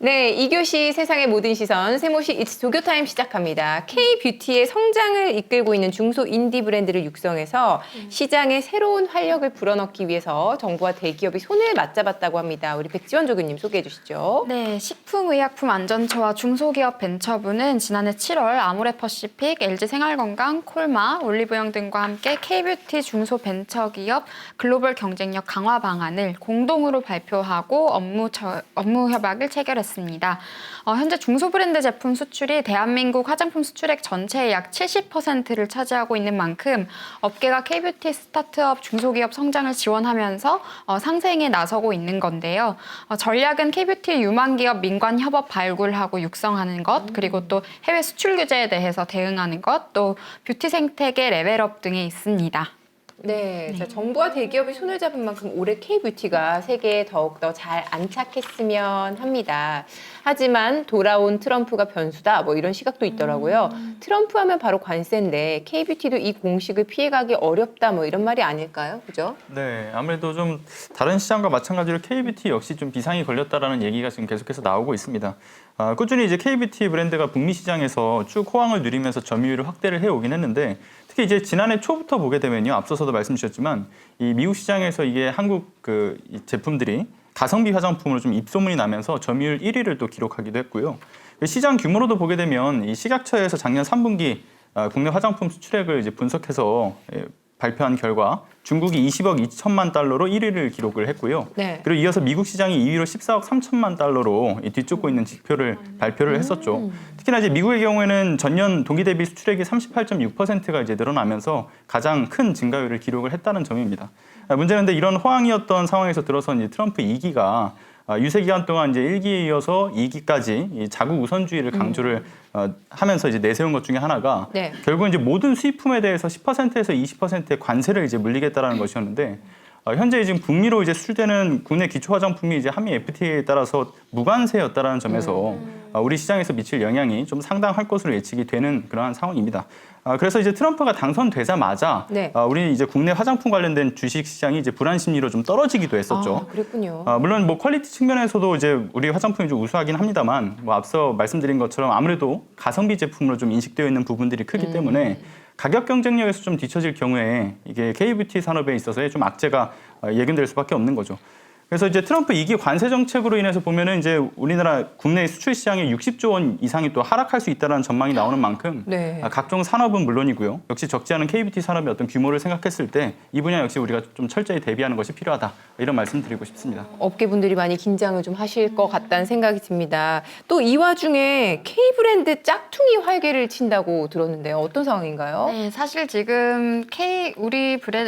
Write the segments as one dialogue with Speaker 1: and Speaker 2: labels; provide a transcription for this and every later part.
Speaker 1: 네, 2교시 세상의 모든 시선, 세모시 It's 조교타임 시작합니다. K-뷰티의 성장을 이끌고 있는 중소 인디 브랜드를 육성해서 시장에 새로운 활력을 불어넣기 위해서 정부와 대기업이 손을 맞잡았다고 합니다. 우리 백지원 조교님 소개해 주시죠.
Speaker 2: 네, 식품의약품안전처와 중소기업 벤처부는 지난해 7월 아모레퍼시픽, LG생활건강, 콜마, 올리브영 등과 함께 K-뷰티 중소벤처기업 글로벌 경쟁력 강화 방안을 공동으로 발표하고 업무 협약을 체결했습니다. 현재 중소브랜드 제품 수출이 대한민국 화장품 수출액 전체의 약 70%를 차지하고 있는 만큼 업계가 K-뷰티 스타트업 중소기업 성장을 지원하면서 상생에 나서고 있는 건데요. 전략은 K-뷰티 유망기업 민관 협업 발굴하고 육성하는 것, 그리고 또 해외 수출 규제에 대해서 대응하는 것, 또 뷰티 생태계 레벨업 등에 있습니다.
Speaker 1: 네, 자, 정부와 대기업이 손을 잡은 만큼 올해 K-뷰티가 세계에 더욱더 잘 안착했으면 합니다. 하지만 돌아온 트럼프가 변수다, 뭐 이런 시각도 있더라고요. 트럼프 하면 바로 관세인데 K-뷰티도 이 공식을 피해가기 어렵다, 뭐 이런 말이 아닐까요? 그죠?
Speaker 3: 네, 아무래도 좀 다른 시장과 마찬가지로 K-뷰티 역시 좀 비상이 걸렸다라는 얘기가 지금 계속해서 나오고 있습니다. 꾸준히 이제 K-뷰티 브랜드가 북미 시장에서 쭉 호황을 누리면서 점유율을 확대를 해오긴 했는데 특히 이제 지난해 초부터 보게 되면요, 앞서서도 말씀 주셨지만 이 미국 시장에서 이게 한국 이 제품들이 가성비 화장품으로 좀 입소문이 나면서 점유율 1위를 또 기록하기도 했고요. 시장 규모로도 보게 되면 이 식약처에서 작년 3분기 국내 화장품 수출액을 이제 분석해서 발표한 결과 중국이 20억 2천만 달러로 1위를 기록을 했고요.
Speaker 1: 네.
Speaker 3: 그리고 이어서 미국 시장이 2위로 14억 3천만 달러로 뒤쫓고 있는 지표를 발표를 했었죠. 특히나 이제 미국의 경우에는 전년 동기 대비 수출액이 38.6%가 이제 늘어나면서 가장 큰 증가율을 기록을 했다는 점입니다. 문제는 근데 이런 호황이었던 상황에서 들어선 이제 트럼프 2기가 유세 기간 동안 이제 1기에 이어서 2기까지 이 자국 우선주의를 강조를 하면서 이제 내세운 것 중에 하나가
Speaker 1: 네.
Speaker 3: 결국 이제 모든 수입품에 대해서 10%에서 20%의 관세를 이제 물리겠다라는 것이었는데 현재 지금 북미로 이제 수출되는 국내 기초 화장품이 이제 한미 FTA에 따라서 무관세였다라는 점에서 우리 시장에서 미칠 영향이 좀 상당할 것으로 예측이 되는 그러한 상황입니다. 그래서 이제 트럼프가 당선되자마자
Speaker 1: 네.
Speaker 3: 우리 이제 국내 화장품 관련된 주식 시장이 이제 불안 심리로 좀 떨어지기도 했었죠.
Speaker 1: 그랬군요.
Speaker 3: 물론 뭐 퀄리티 측면에서도 이제 우리 화장품이 좀 우수하긴 합니다만 뭐 앞서 말씀드린 것처럼 아무래도 가성비 제품으로 좀 인식되어 있는 부분들이 크기 때문에 가격 경쟁력에서 좀 뒤처질 경우에 이게 K-뷰티 산업에 있어서의 좀 악재가 예견될 수밖에 없는 거죠. 그래서 이제 트럼프 2기 관세 정책으로 인해서 보면은 이제 우리나라 국내 수출 시장의 60조 원 이상이 또 하락할 수 있다는 전망이 나오는 만큼
Speaker 1: 네.
Speaker 3: 각종 산업은 물론이고요. 역시 적지 않은 K-뷰티 산업의 어떤 규모를 생각했을 때 이 분야 역시 우리가 좀 철저히 대비하는 것이 필요하다. 이런 말씀 드리고 싶습니다.
Speaker 1: 업계분들이 많이 긴장을 좀 하실 것 같다는 생각이 듭니다. 또 이 와중에 K-브랜드 짝퉁이 활개를 친다고 들었는데요. 어떤 상황인가요?
Speaker 2: 네, 사실 지금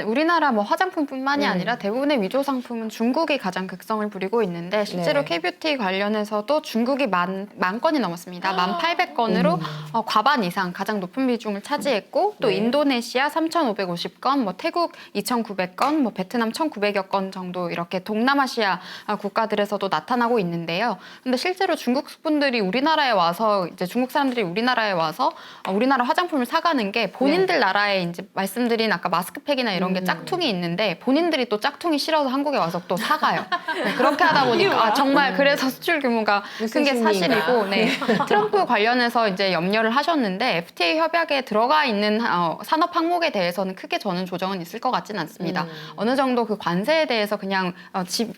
Speaker 2: 우리나라 뭐 화장품뿐만이 아니라 대부분의 위조 상품은 중국이 가장 극성을 부리고 있는데 실제로
Speaker 1: 네.
Speaker 2: K-뷰티 관련해서도 중국이 만 건이 넘었습니다. 1,800건으로 과반 이상 가장 높은 비중을 차지했고 또
Speaker 1: 네.
Speaker 2: 인도네시아 3,550건, 뭐 태국 2,900건, 뭐 베트남 1,900여 건 정도 이렇게 동남아시아 국가들에서도 나타나고 있는데요. 근데 실제로 중국 분들이 우리나라에 와서 이제 중국 사람들이 우리나라에 와서 우리나라 화장품을 사가는 게 본인들 나라에 이제 말씀드린 아까 마스크팩이나 이런 게 짝퉁이 있는데 본인들이 또 짝퉁이 싫어서 한국에 와서 또 사가요. 네, 그렇게 하다 보니까 정말 그래서 수출 규모가 큰 게 사실이고, 네. 트럼프 관련해서 이제 염려를 하셨는데 FTA 협약에 들어가 있는 산업 항목에 대해서는 크게 저는 조정은 있을 것 같지는 않습니다. 어느 정도 그 관세에 대해서 그냥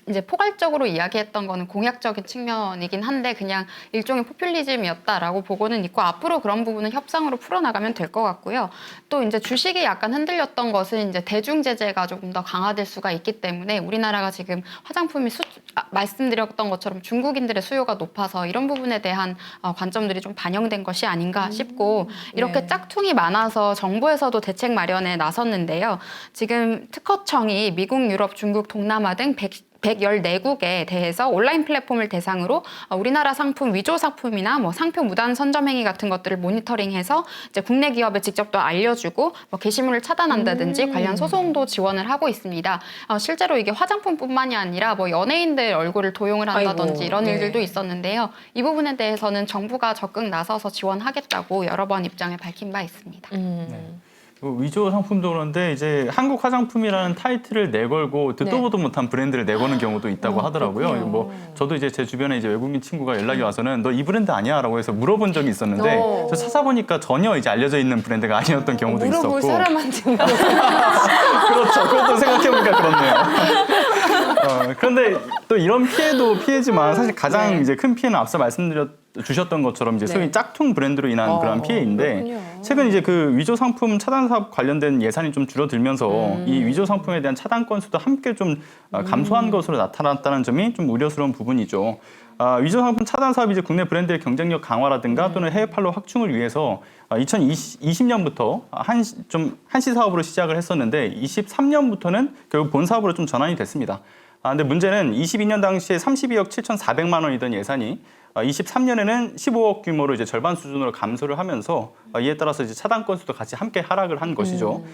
Speaker 2: 이제 포괄적으로 이야기했던 거는 공약적인 측면이긴 한데 그냥 일종의 포퓰리즘이었다라고 보고는 있고 앞으로 그런 부분은 협상으로 풀어나가면 될 것 같고요. 또 이제 주식이 약간 흔들렸던 것은 이제 대중 제재가 조금 더 강화될 수가 있기 때문에 우리나라가 지금 화장품이 말씀드렸던 것처럼 중국인들의 수요가 높아서 이런 부분에 대한 관점들이 좀 반영된 것이 아닌가 싶고 이렇게
Speaker 1: 네.
Speaker 2: 짝퉁이 많아서 정부에서도 대책 마련에 나섰는데요. 지금 특허청이 미국, 유럽, 중국, 동남아 등 114국에 대해서 온라인 플랫폼을 대상으로 우리나라 상품 위조 상품이나 뭐 상표 무단 선점 행위 같은 것들을 모니터링해서 이제 국내 기업에 직접 또 알려주고 뭐 게시물을 차단한다든지 관련 소송도 지원을 하고 있습니다. 실제로 이게 화장품뿐만이 아니라 뭐 연예인들 얼굴을 도용을 한다든지
Speaker 1: 아이고,
Speaker 2: 이런
Speaker 1: 네.
Speaker 2: 일들도 있었는데요. 이 부분에 대해서는 정부가 적극 나서서 지원하겠다고 여러 번 입장을 밝힌 바 있습니다.
Speaker 3: 네. 위조 상품도 그런데 이제 한국 화장품이라는 타이틀을 내걸고 듣도
Speaker 1: 네.
Speaker 3: 보도 못한 브랜드를 내거는 경우도 있다고 하더라고요.
Speaker 1: 그렇군요.
Speaker 3: 뭐 저도 이제 제 주변에 이제 외국인 친구가 연락이 와서는 너 이 브랜드 아니야라고 해서 물어본 적이 있었는데 저 찾아보니까 전혀 이제 알려져 있는 브랜드가 아니었던 경우도
Speaker 1: 물어볼
Speaker 3: 있었고.
Speaker 1: 사람한테
Speaker 3: 그렇죠. 그것도 생각해보니까 그렇네요. 그런데 또 이런 피해도 피해지만 사실 가장
Speaker 1: 네.
Speaker 3: 이제 큰 피해는 앞서 주셨던 것처럼 이제 소위
Speaker 1: 네.
Speaker 3: 짝퉁 브랜드로 인한 그런 피해인데
Speaker 1: 그렇군요.
Speaker 3: 최근 이제 그 위조 상품 차단 사업 관련된 예산이 좀 줄어들면서 이 위조 상품에 대한 차단 건수도 함께 좀 감소한 것으로 나타났다는 점이 좀 우려스러운 부분이죠. 위조 상품 차단 사업이 이제 국내 브랜드의 경쟁력 강화라든가 또는 해외 판로 확충을 위해서 2020년부터 한시 사업으로 시작을 했었는데 23년부터는 결국 본 사업으로 좀 전환이 됐습니다. 근데 문제는 22년 당시에 32억 7,400만 원이던 예산이 23년에는 15억 규모로 이제 절반 수준으로 감소를 하면서 이에 따라서 이제 차단 건수도 같이 함께 하락을 한 것이죠.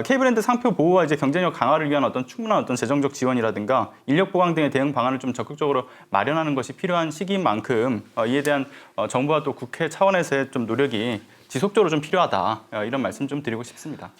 Speaker 3: K브랜드 상표 보호와 이제 경쟁력 강화를 위한 충분한 재정적 지원이라든가 인력 보강 등의 대응 방안을 좀 적극적으로 마련하는 것이 필요한 시기인 만큼 이에 대한 정부와 또 국회 차원에서의 좀 노력이 지속적으로 좀 필요하다 이런 말씀 좀 드리고 싶습니다.